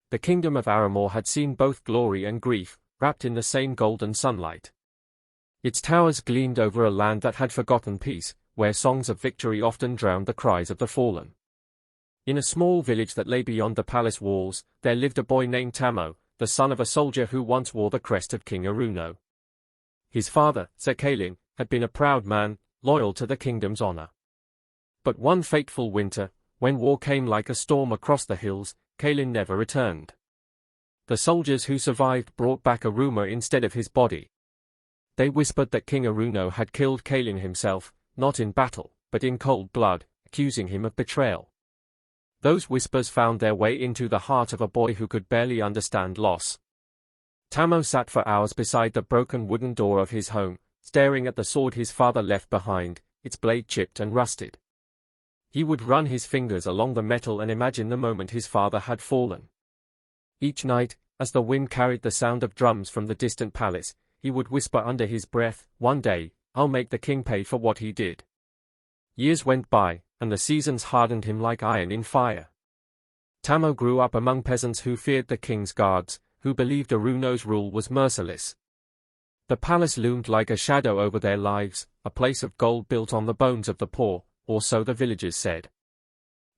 the kingdom of Aramor had seen both glory and grief, wrapped in the same golden sunlight. Its towers gleamed over a land that had forgotten peace, where songs of victory often drowned the cries of the fallen. In a small village that lay beyond the palace walls, there lived a boy named Tommo, the son of a soldier who once wore the crest of King Aruno. His father, Sir Kalin, had been a proud man, loyal to the kingdom's honor. But one fateful winter, when war came like a storm across the hills, Kalin never returned. The soldiers who survived brought back a rumor instead of his body. They whispered that King Aruno had killed Kalin himself, not in battle, but in cold blood, accusing him of betrayal. Those whispers found their way into the heart of a boy who could barely understand loss. Tommo sat for hours beside the broken wooden door of his home, staring at the sword his father left behind, its blade chipped and rusted. He would run his fingers along the metal and imagine the moment his father had fallen. Each night, as the wind carried the sound of drums from the distant palace, he would whisper under his breath, "One day, I'll make the king pay for what he did." Years went by, and the seasons hardened him like iron in fire. Tommo grew up among peasants who feared the king's guards, who believed Aruno's rule was merciless. The palace loomed like a shadow over their lives, a place of gold built on the bones of the poor, or so the villagers said.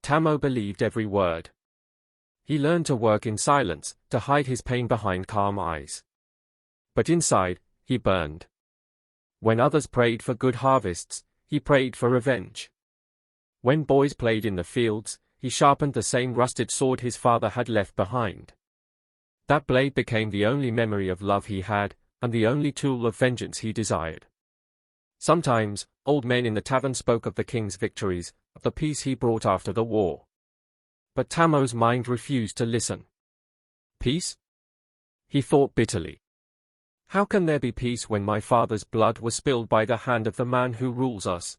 Tommo believed every word. He learned to work in silence, to hide his pain behind calm eyes. But inside, he burned. When others prayed for good harvests, he prayed for revenge. When boys played in the fields, he sharpened the same rusted sword his father had left behind. That blade became the only memory of love he had, and the only tool of vengeance he desired. Sometimes, old men in the tavern spoke of the king's victories, of the peace he brought after the war. But Tommo's mind refused to listen. Peace? He thought bitterly. How can there be peace when my father's blood was spilled by the hand of the man who rules us?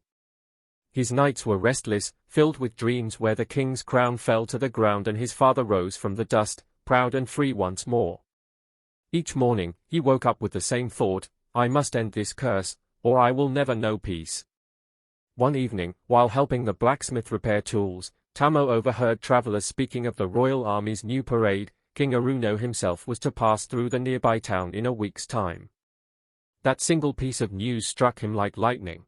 His nights were restless, filled with dreams where the king's crown fell to the ground and his father rose from the dust, proud and free once more. Each morning, he woke up with the same thought, "I must end this curse, or I will never know peace." One evening, while helping the blacksmith repair tools, Tommo overheard travelers speaking of the royal army's new parade. King Aruno himself was to pass through the nearby town in a week's time. That single piece of news struck him like lightning.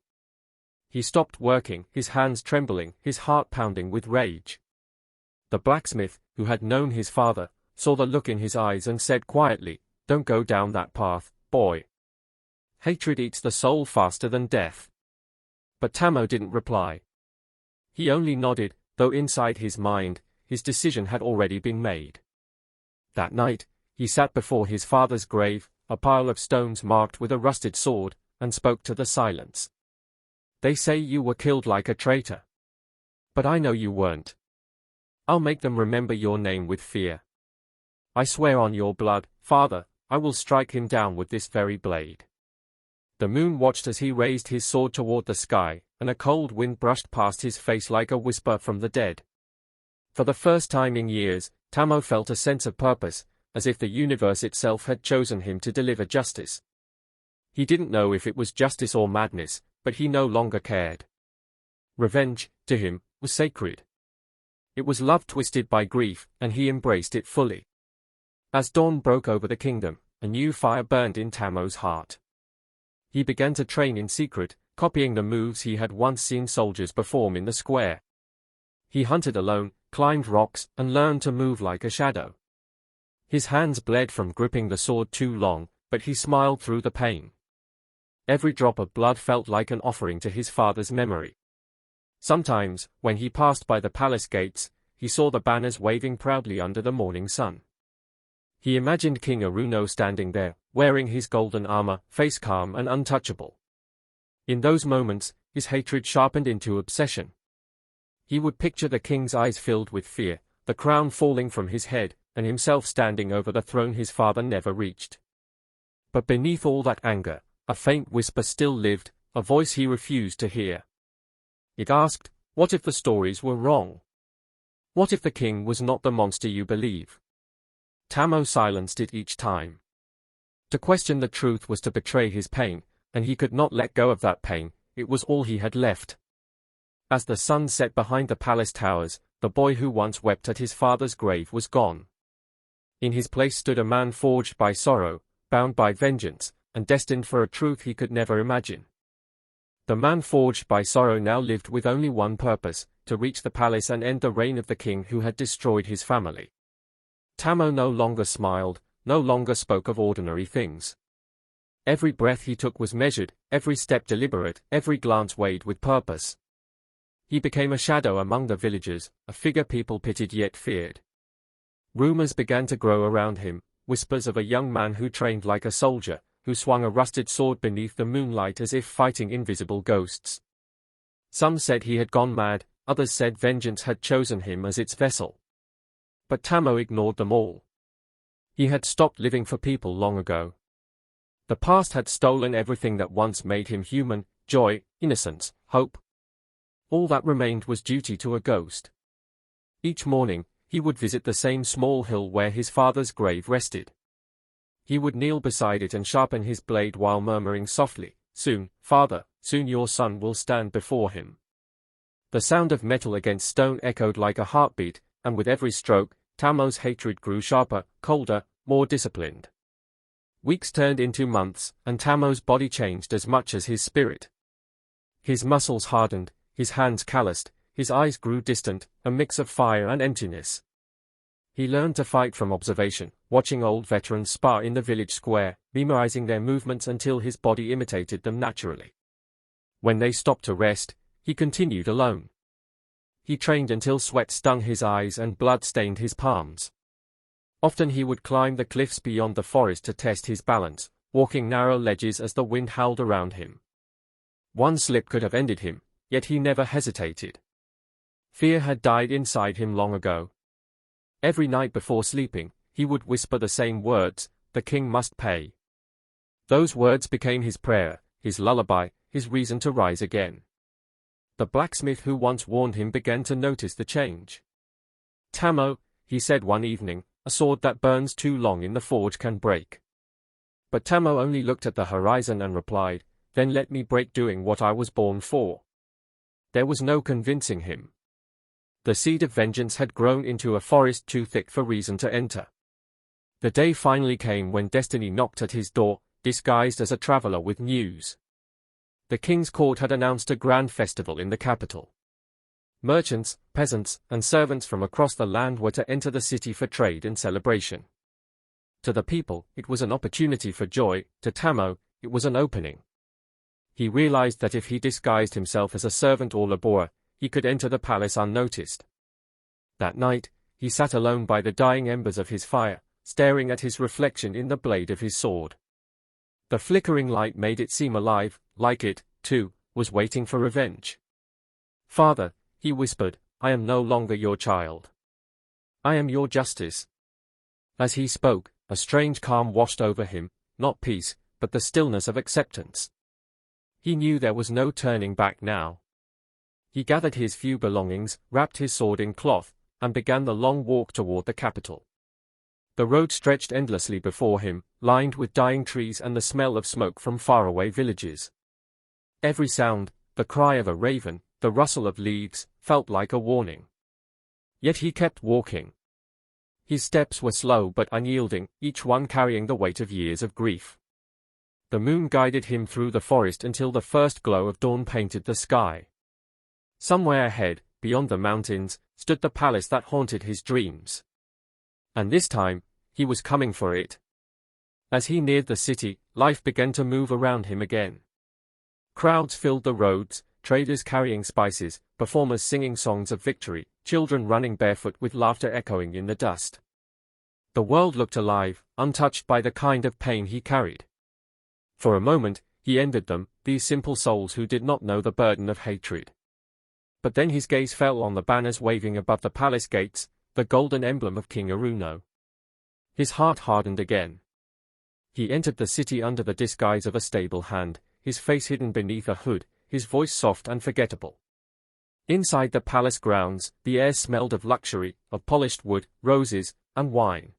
He stopped working, his hands trembling, his heart pounding with rage. The blacksmith, who had known his father, saw the look in his eyes and said quietly, "Don't go down that path, boy. Hatred eats the soul faster than death." But Tommo didn't reply. He only nodded, though inside his mind, his decision had already been made. That night, he sat before his father's grave, a pile of stones marked with a rusted sword, and spoke to the silence. "They say you were killed like a traitor. But I know you weren't. I'll make them remember your name with fear. I swear on your blood, father, I will strike him down with this very blade." The moon watched as he raised his sword toward the sky, and a cold wind brushed past his face like a whisper from the dead. For the first time in years, Tommo felt a sense of purpose, as if the universe itself had chosen him to deliver justice. He didn't know if it was justice or madness, but he no longer cared. Revenge, to him, was sacred. It was love twisted by grief, and he embraced it fully. As dawn broke over the kingdom, a new fire burned in Tommo's heart. He began to train in secret, copying the moves he had once seen soldiers perform in the square. He hunted alone, climbed rocks, and learned to move like a shadow. His hands bled from gripping the sword too long, but he smiled through the pain. Every drop of blood felt like an offering to his father's memory. Sometimes, when he passed by the palace gates, he saw the banners waving proudly under the morning sun. He imagined King Aruno standing there, wearing his golden armor, face calm and untouchable. In those moments, his hatred sharpened into obsession. He would picture the king's eyes filled with fear, the crown falling from his head, and himself standing over the throne his father never reached. But beneath all that anger, a faint whisper still lived, a voice he refused to hear. It asked, "What if the stories were wrong? What if the king was not the monster you believe?" Tommo silenced it each time. To question the truth was to betray his pain, and he could not let go of that pain. It was all he had left. As the sun set behind the palace towers, the boy who once wept at his father's grave was gone. In his place stood a man forged by sorrow, bound by vengeance, and destined for a truth he could never imagine. The man forged by sorrow now lived with only one purpose, to reach the palace and end the reign of the king who had destroyed his family. Tommo no longer smiled, no longer spoke of ordinary things. Every breath he took was measured, every step deliberate, every glance weighed with purpose. He became a shadow among the villagers, a figure people pitied yet feared. Rumors began to grow around him, whispers of a young man who trained like a soldier, who swung a rusted sword beneath the moonlight as if fighting invisible ghosts. Some said he had gone mad, others said vengeance had chosen him as its vessel. But Tommo ignored them all. He had stopped living for people long ago. The past had stolen everything that once made him human: joy, innocence, hope. All that remained was duty to a ghost. Each morning, he would visit the same small hill where his father's grave rested. He would kneel beside it and sharpen his blade while murmuring softly, "Soon, father, soon your son will stand before him." The sound of metal against stone echoed like a heartbeat, and with every stroke, Tommo's hatred grew sharper, colder, more disciplined. Weeks turned into months, and Tommo's body changed as much as his spirit. His muscles hardened, his hands calloused, his eyes grew distant, a mix of fire and emptiness. He learned to fight from observation, watching old veterans spar in the village square, memorizing their movements until his body imitated them naturally. When they stopped to rest, he continued alone. He trained until sweat stung his eyes and blood stained his palms. Often he would climb the cliffs beyond the forest to test his balance, walking narrow ledges as the wind howled around him. One slip could have ended him, yet he never hesitated. Fear had died inside him long ago. Every night before sleeping, he would whisper the same words: "The king must pay." Those words became his prayer, his lullaby, his reason to rise again. The blacksmith who once warned him began to notice the change. "Tommo," he said one evening, "a sword that burns too long in the forge can break." But Tommo only looked at the horizon and replied, "Then let me break doing what I was born for." There was no convincing him. The seed of vengeance had grown into a forest too thick for reason to enter. The day finally came when destiny knocked at his door, disguised as a traveler with news. The king's court had announced a grand festival in the capital. Merchants, peasants, and servants from across the land were to enter the city for trade and celebration. To the people, it was an opportunity for joy; to Tommo, it was an opening. He realized that if he disguised himself as a servant or laborer, he could enter the palace unnoticed. That night, he sat alone by the dying embers of his fire, staring at his reflection in the blade of his sword. The flickering light made it seem alive, like it, too, was waiting for revenge. "Father," he whispered, "I am no longer your child. I am your justice." As he spoke, a strange calm washed over him, not peace, but the stillness of acceptance. He knew there was no turning back now. He gathered his few belongings, wrapped his sword in cloth, and began the long walk toward the capital. The road stretched endlessly before him, lined with dying trees and the smell of smoke from faraway villages. Every sound, the cry of a raven, the rustle of leaves, felt like a warning. Yet he kept walking. His steps were slow but unyielding, each one carrying the weight of years of grief. The moon guided him through the forest until the first glow of dawn painted the sky. Somewhere ahead, beyond the mountains, stood the palace that haunted his dreams. And this time, he was coming for it. As he neared the city, life began to move around him again. Crowds filled the roads, traders carrying spices, performers singing songs of victory, children running barefoot with laughter echoing in the dust. The world looked alive, untouched by the kind of pain he carried. For a moment, he envied them, these simple souls who did not know the burden of hatred. But then his gaze fell on the banners waving above the palace gates, the golden emblem of King Aruno. His heart hardened again. He entered the city under the disguise of a stable hand, his face hidden beneath a hood, his voice soft and forgettable. Inside the palace grounds, the air smelled of luxury, of polished wood, roses, and wine.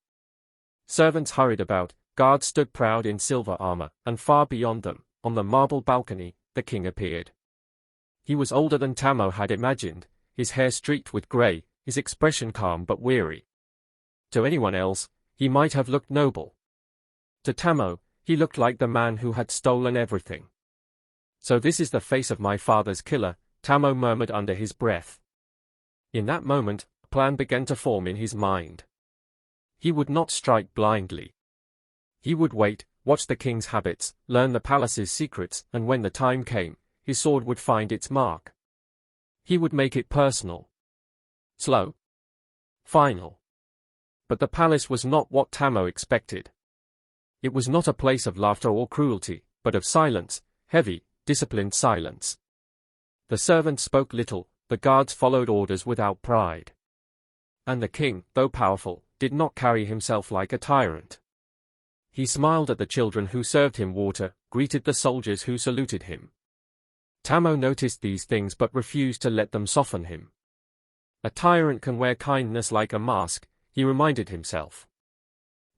Servants hurried about, guards stood proud in silver armor, and far beyond them, on the marble balcony, the king appeared. He was older than Tommo had imagined, his hair streaked with gray, his expression calm but weary. To anyone else, he might have looked noble. To Tommo, he looked like the man who had stolen everything. So this is the face of my father's killer, Tommo murmured under his breath. In that moment, a plan began to form in his mind. He would not strike blindly. He would wait, watch the king's habits, learn the palace's secrets, and when the time came, his sword would find its mark. He would make it personal. Slow. Final. But the palace was not what Tommo expected. It was not a place of laughter or cruelty, but of silence, heavy, disciplined silence. The servants spoke little, the guards followed orders without pride. And the king, though powerful, did not carry himself like a tyrant. He smiled at the children who served him water, greeted the soldiers who saluted him. Tommo noticed these things but refused to let them soften him. A tyrant can wear kindness like a mask, he reminded himself.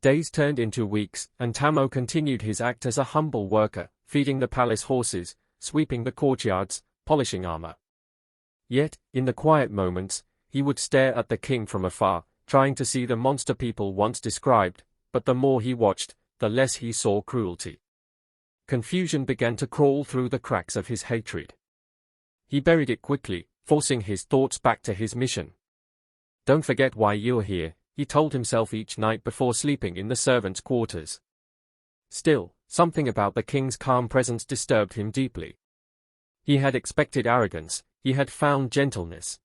Days turned into weeks, and Tommo continued his act as a humble worker, feeding the palace horses, sweeping the courtyards, polishing armor. Yet, in the quiet moments, he would stare at the king from afar, trying to see the monster people once described, but the more he watched, the less he saw cruelty. Confusion began to crawl through the cracks of his hatred. He buried it quickly, forcing his thoughts back to his mission. Don't forget why you're here, he told himself each night before sleeping in the servants' quarters. Still, something about the king's calm presence disturbed him deeply. He had expected arrogance, he had found gentleness.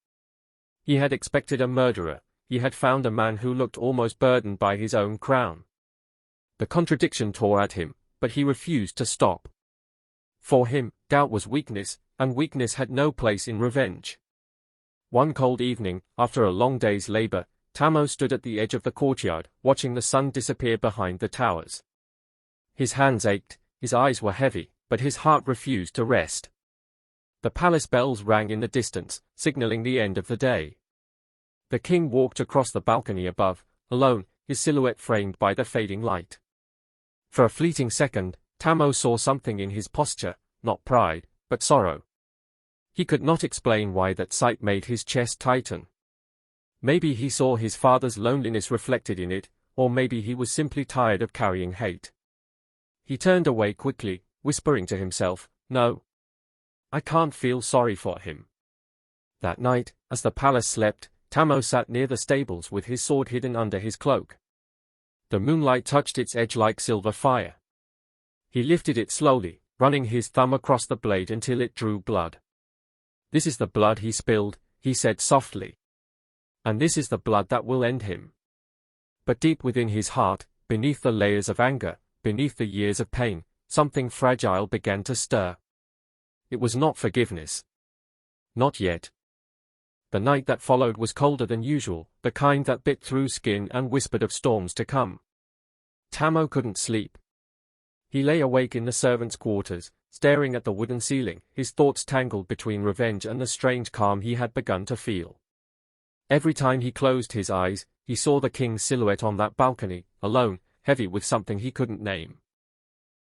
He had expected a murderer, he had found a man who looked almost burdened by his own crown. The contradiction tore at him, but he refused to stop. For him, doubt was weakness, and weakness had no place in revenge. One cold evening, after a long day's labor, Tommo stood at the edge of the courtyard, watching the sun disappear behind the towers. His hands ached, his eyes were heavy, but his heart refused to rest. The palace bells rang in the distance, signaling the end of the day. The king walked across the balcony above, alone, his silhouette framed by the fading light. For a fleeting second, Tommo saw something in his posture, not pride, but sorrow. He could not explain why that sight made his chest tighten. Maybe he saw his father's loneliness reflected in it, or maybe he was simply tired of carrying hate. He turned away quickly, whispering to himself, "No. I can't feel sorry for him." That night, as the palace slept, Tommo sat near the stables with his sword hidden under his cloak. The moonlight touched its edge like silver fire. He lifted it slowly, running his thumb across the blade until it drew blood. "This is the blood he spilled," he said softly. "And this is the blood that will end him." But deep within his heart, beneath the layers of anger, beneath the years of pain, something fragile began to stir. It was not forgiveness. Not yet. The night that followed was colder than usual, the kind that bit through skin and whispered of storms to come. Tommo couldn't sleep. He lay awake in the servants' quarters, staring at the wooden ceiling, his thoughts tangled between revenge and the strange calm he had begun to feel. Every time he closed his eyes, he saw the king's silhouette on that balcony, alone, heavy with something he couldn't name.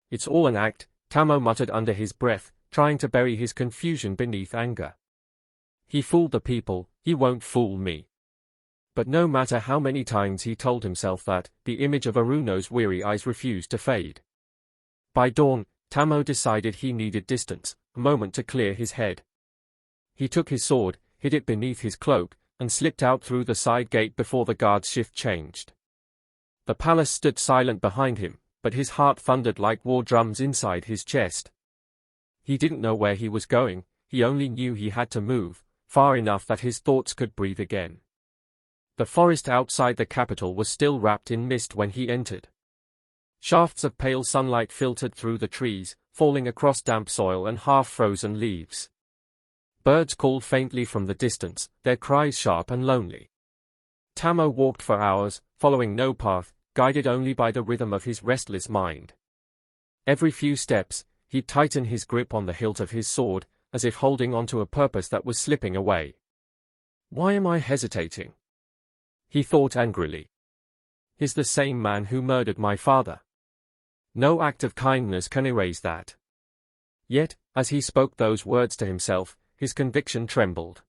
"It's all an act," Tommo muttered under his breath, trying to bury his confusion beneath anger. "He fooled the people, he won't fool me." But no matter how many times he told himself that, the image of Aruno's weary eyes refused to fade. By dawn, Tommo decided he needed distance, a moment to clear his head. He took his sword, hid it beneath his cloak, and slipped out through the side gate before the guard's shift changed. The palace stood silent behind him, but his heart thundered like war drums inside his chest. He didn't know where he was going, he only knew he had to move, far enough that his thoughts could breathe again. The forest outside the capital was still wrapped in mist when he entered. Shafts of pale sunlight filtered through the trees, falling across damp soil and half-frozen leaves. Birds called faintly from the distance, their cries sharp and lonely. Tommo walked for hours, following no path, guided only by the rhythm of his restless mind. Every few steps, he'd tighten his grip on the hilt of his sword, as if holding onto a purpose that was slipping away. "Why am I hesitating?" he thought angrily. "He's the same man who murdered my father. No act of kindness can erase that." Yet, as he spoke those words to himself, his conviction trembled.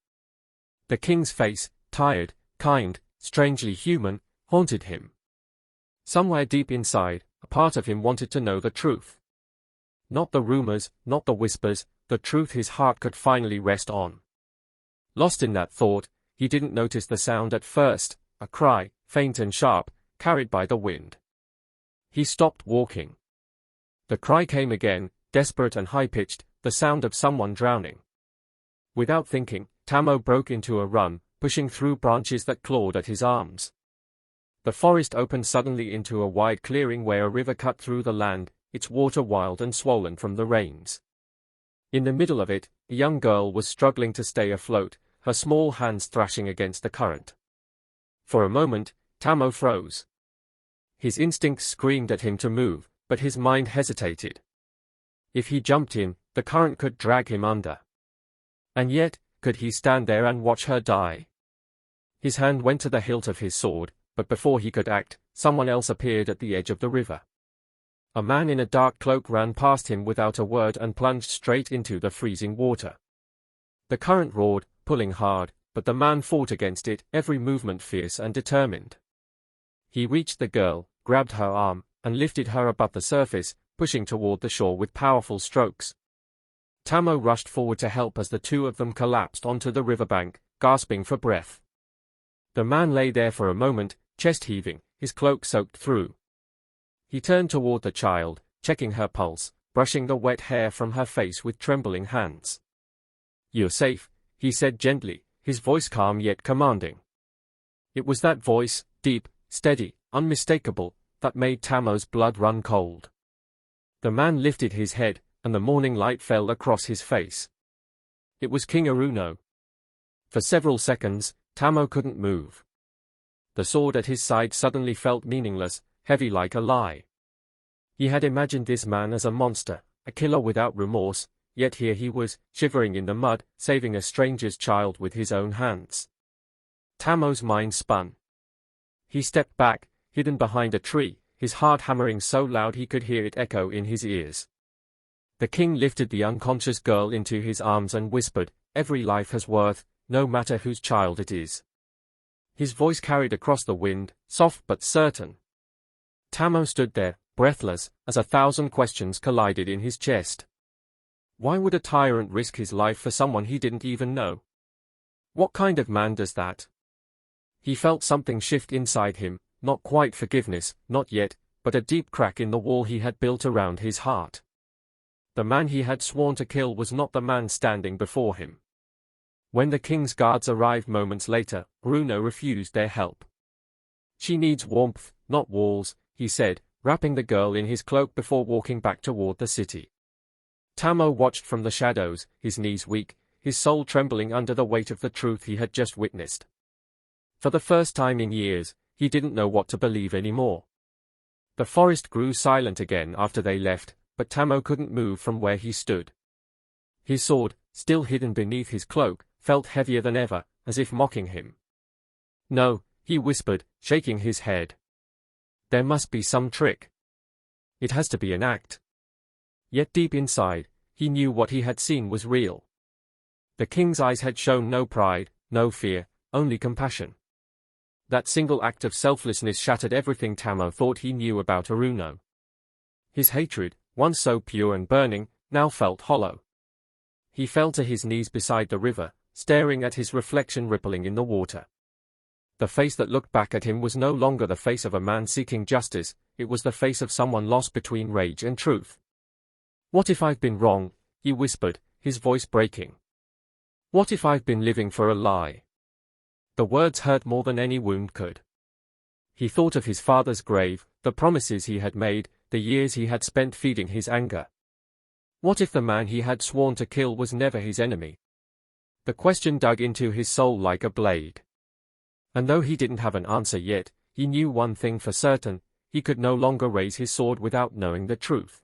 The king's face, tired, kind, strangely human, haunted him. Somewhere deep inside, a part of him wanted to know the truth. Not the rumors, not the whispers, the truth his heart could finally rest on. Lost in that thought, he didn't notice the sound at first, a cry, faint and sharp, carried by the wind. He stopped walking. The cry came again, desperate and high-pitched, the sound of someone drowning. Without thinking, Tommo broke into a run, pushing through branches that clawed at his arms. The forest opened suddenly into a wide clearing where a river cut through the land, its water wild and swollen from the rains. In the middle of it, a young girl was struggling to stay afloat, her small hands thrashing against the current. For a moment, Tommo froze. His instincts screamed at him to move, but his mind hesitated. If he jumped in, the current could drag him under. And yet, could he stand there and watch her die? His hand went to the hilt of his sword, but before he could act, someone else appeared at the edge of the river. A man in a dark cloak ran past him without a word and plunged straight into the freezing water. The current roared, pulling hard, but the man fought against it, every movement fierce and determined. He reached the girl, grabbed her arm, and lifted her above the surface, pushing toward the shore with powerful strokes. Tommo rushed forward to help as the two of them collapsed onto the riverbank, gasping for breath. The man lay there for a moment, chest heaving, his cloak soaked through. He turned toward the child, checking her pulse, brushing the wet hair from her face with trembling hands. "You're safe," he said gently, his voice calm yet commanding. It was that voice, deep, steady, unmistakable, that made Tommo's blood run cold. The man lifted his head, and the morning light fell across his face. It was King Aruno. For several seconds, Tommo couldn't move. The sword at his side suddenly felt meaningless, heavy like a lie. He had imagined this man as a monster, a killer without remorse, yet here he was, shivering in the mud, saving a stranger's child with his own hands. Tommo's mind spun. He stepped back, hidden behind a tree, his heart hammering so loud he could hear it echo in his ears. The king lifted the unconscious girl into his arms and whispered, "Every life has worth, no matter whose child it is." His voice carried across the wind, soft but certain. Tommo stood there, breathless, as 1,000 questions collided in his chest. Why would a tyrant risk his life for someone he didn't even know? What kind of man does that? He felt something shift inside him, not quite forgiveness, not yet, but a deep crack in the wall he had built around his heart. The man he had sworn to kill was not the man standing before him. When the king's guards arrived moments later, Aruno refused their help. "She needs warmth, not walls," he said, wrapping the girl in his cloak before walking back toward the city. Tommo watched from the shadows, his knees weak, his soul trembling under the weight of the truth he had just witnessed. For the first time in years, he didn't know what to believe anymore. The forest grew silent again after they left, but Tommo couldn't move from where he stood. His sword, still hidden beneath his cloak, felt heavier than ever, as if mocking him. "No," he whispered, shaking his head. "There must be some trick. It has to be an act." Yet deep inside, he knew what he had seen was real. The king's eyes had shown no pride, no fear, only compassion. That single act of selflessness shattered everything Tommo thought he knew about Aruno. His hatred, once so pure and burning, now felt hollow. He fell to his knees beside the river, staring at his reflection rippling in the water. The face that looked back at him was no longer the face of a man seeking justice, it was the face of someone lost between rage and truth. "What if I've been wrong?" he whispered, his voice breaking. "What if I've been living for a lie?" The words hurt more than any wound could. He thought of his father's grave, the promises he had made, the years he had spent feeding his anger. What if the man he had sworn to kill was never his enemy? The question dug into his soul like a blade. And though he didn't have an answer yet, he knew one thing for certain, he could no longer raise his sword without knowing the truth.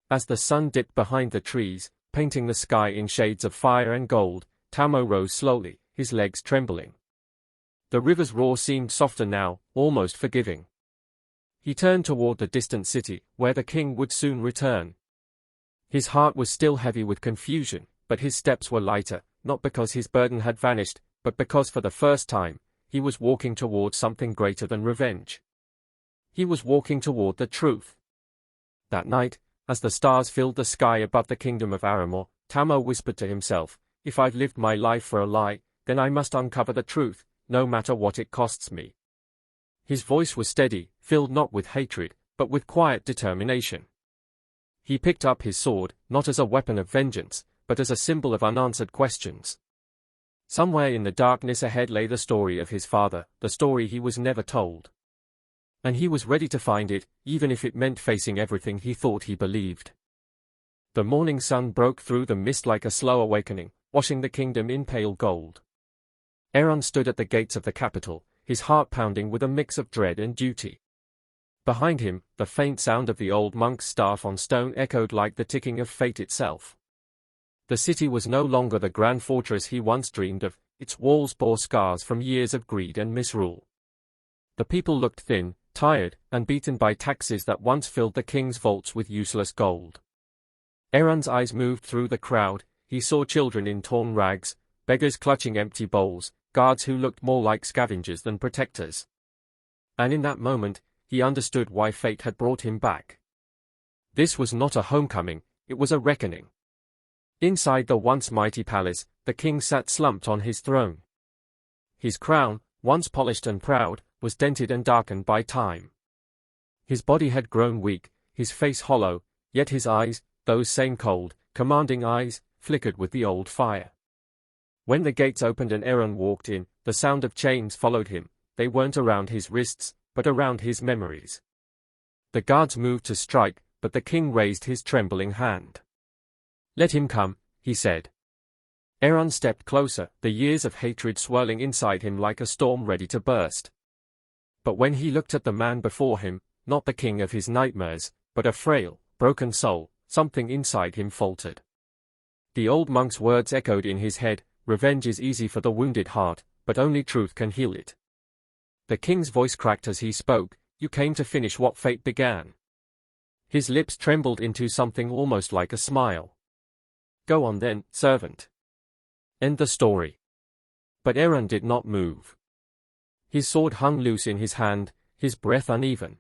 As the sun dipped behind the trees, painting the sky in shades of fire and gold, Tommo rose slowly, his legs trembling. The river's roar seemed softer now, almost forgiving. He turned toward the distant city, where the king would soon return. His heart was still heavy with confusion, but his steps were lighter, not because his burden had vanished, but because for the first time, he was walking toward something greater than revenge. He was walking toward the truth. That night, as the stars filled the sky above the kingdom of Aramor, Tommo whispered to himself, "If I've lived my life for a lie, then I must uncover the truth, no matter what it costs me." His voice was steady, filled not with hatred, but with quiet determination. He picked up his sword, not as a weapon of vengeance, but as a symbol of unanswered questions. Somewhere in the darkness ahead lay the story of his father, the story he was never told. And he was ready to find it, even if it meant facing everything he thought he believed. The morning sun broke through the mist like a slow awakening, washing the kingdom in pale gold. Aron stood at the gates of the capital, his heart pounding with a mix of dread and duty. Behind him, the faint sound of the old monk's staff on stone echoed like the ticking of fate itself. The city was no longer the grand fortress he once dreamed of, its walls bore scars from years of greed and misrule. The people looked thin, tired, and beaten by taxes that once filled the king's vaults with useless gold. Aron's eyes moved through the crowd. He saw children in torn rags, beggars clutching empty bowls, guards who looked more like scavengers than protectors. And in that moment, he understood why fate had brought him back. This was not a homecoming, it was a reckoning. Inside the once mighty palace, the king sat slumped on his throne. His crown, once polished and proud, was dented and darkened by time. His body had grown weak, his face hollow, yet his eyes, those same cold, commanding eyes, flickered with the old fire. When the gates opened and Aron walked in, the sound of chains followed him. They weren't around his wrists, but around his memories. The guards moved to strike, but the king raised his trembling hand. "Let him come," he said. Aron stepped closer, the years of hatred swirling inside him like a storm ready to burst. But when he looked at the man before him, not the king of his nightmares, but a frail, broken soul, something inside him faltered. The old monk's words echoed in his head, "Revenge is easy for the wounded heart, but only truth can heal it." The king's voice cracked as he spoke, "You came to finish what fate began." His lips trembled into something almost like a smile. "Go on then, servant. End the story." But Aron did not move. His sword hung loose in his hand, his breath uneven.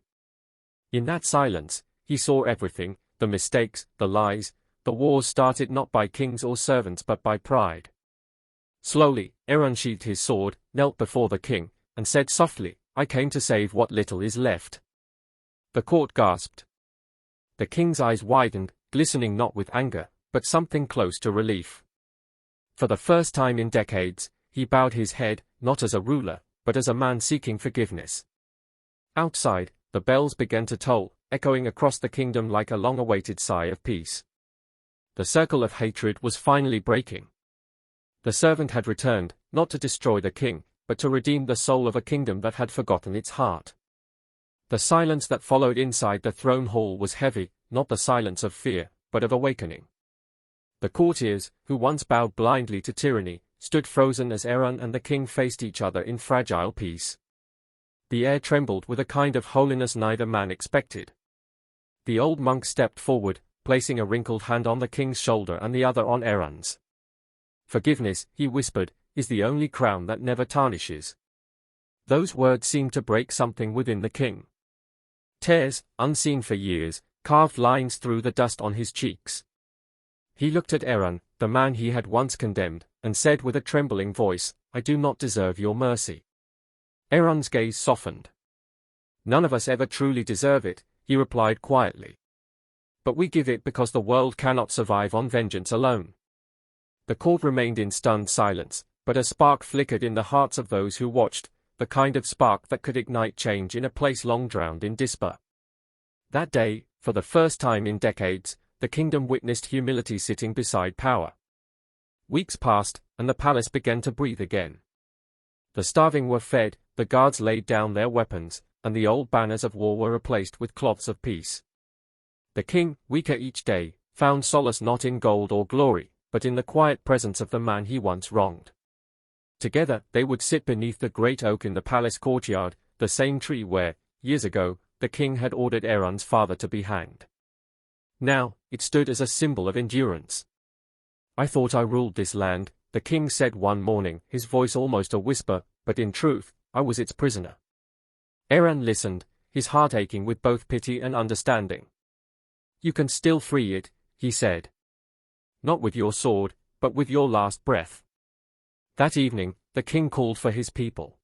In that silence, he saw everything, the mistakes, the lies, the wars started not by kings or servants but by pride. Slowly, Aron sheathed his sword, knelt before the king, and said softly, "I came to save what little is left." The court gasped. The king's eyes widened, glistening not with anger, but something close to relief. For the first time in decades, he bowed his head, not as a ruler, but as a man seeking forgiveness. Outside, the bells began to toll, echoing across the kingdom like a long-awaited sigh of peace. The circle of hatred was finally breaking. The servant had returned, not to destroy the king, but to redeem the soul of a kingdom that had forgotten its heart. The silence that followed inside the throne hall was heavy, not the silence of fear, but of awakening. The courtiers, who once bowed blindly to tyranny, stood frozen as Aron and the king faced each other in fragile peace. The air trembled with a kind of holiness neither man expected. The old monk stepped forward, placing a wrinkled hand on the king's shoulder and the other on Aron's. "Forgiveness," he whispered, "is the only crown that never tarnishes." Those words seemed to break something within the king. Tears, unseen for years, carved lines through the dust on his cheeks. He looked at Aron, the man he had once condemned, and said with a trembling voice, "I do not deserve your mercy." Aron's gaze softened. "None of us ever truly deserve it," he replied quietly. "But we give it because the world cannot survive on vengeance alone." The court remained in stunned silence, but a spark flickered in the hearts of those who watched, the kind of spark that could ignite change in a place long drowned in despair. That day, for the first time in decades, the kingdom witnessed humility sitting beside power. Weeks passed, and the palace began to breathe again. The starving were fed, the guards laid down their weapons, and the old banners of war were replaced with cloths of peace. The king, weaker each day, found solace not in gold or glory, but in the quiet presence of the man he once wronged. Together, they would sit beneath the great oak in the palace courtyard, the same tree where, years ago, the king had ordered Aron's father to be hanged. Now, it stood as a symbol of endurance. "I thought I ruled this land," the king said one morning, his voice almost a whisper, "but in truth, I was its prisoner." Aron listened, his heart aching with both pity and understanding. "You can still free it," he said. "Not with your sword, but with your last breath." That evening, the king called for his people.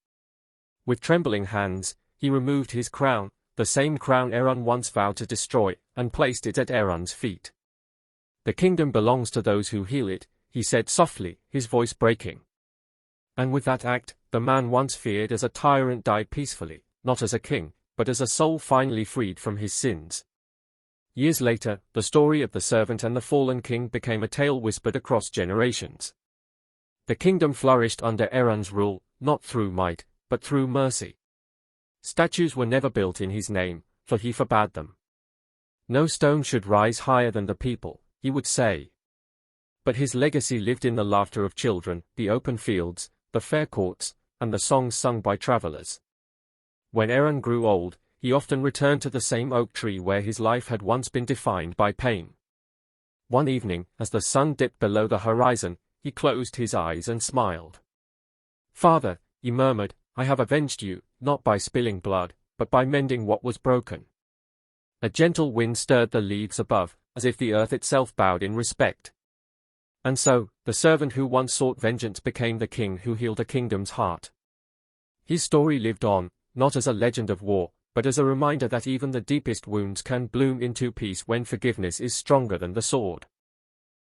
With trembling hands, he removed his crown, the same crown Aruno once vowed to destroy, and placed it at Aruno's feet. "The kingdom belongs to those who heal it," he said softly, his voice breaking. And with that act, the man once feared as a tyrant died peacefully, not as a king, but as a soul finally freed from his sins. Years later, the story of the servant and the fallen king became a tale whispered across generations. The kingdom flourished under Aruno's rule, not through might, but through mercy. Statues were never built in his name, for he forbade them. No stone should rise higher than the people, he would say. But his legacy lived in the laughter of children, the open fields, the fair courts, and the songs sung by travelers. When Aruno grew old, he often returned to the same oak tree where his life had once been defined by pain. One evening, as the sun dipped below the horizon, he closed his eyes and smiled. "Father," he murmured, "I have avenged you, not by spilling blood, but by mending what was broken." A gentle wind stirred the leaves above, as if the earth itself bowed in respect. And so, the servant who once sought vengeance became the king who healed a kingdom's heart. His story lived on, not as a legend of war, but as a reminder that even the deepest wounds can bloom into peace when forgiveness is stronger than the sword.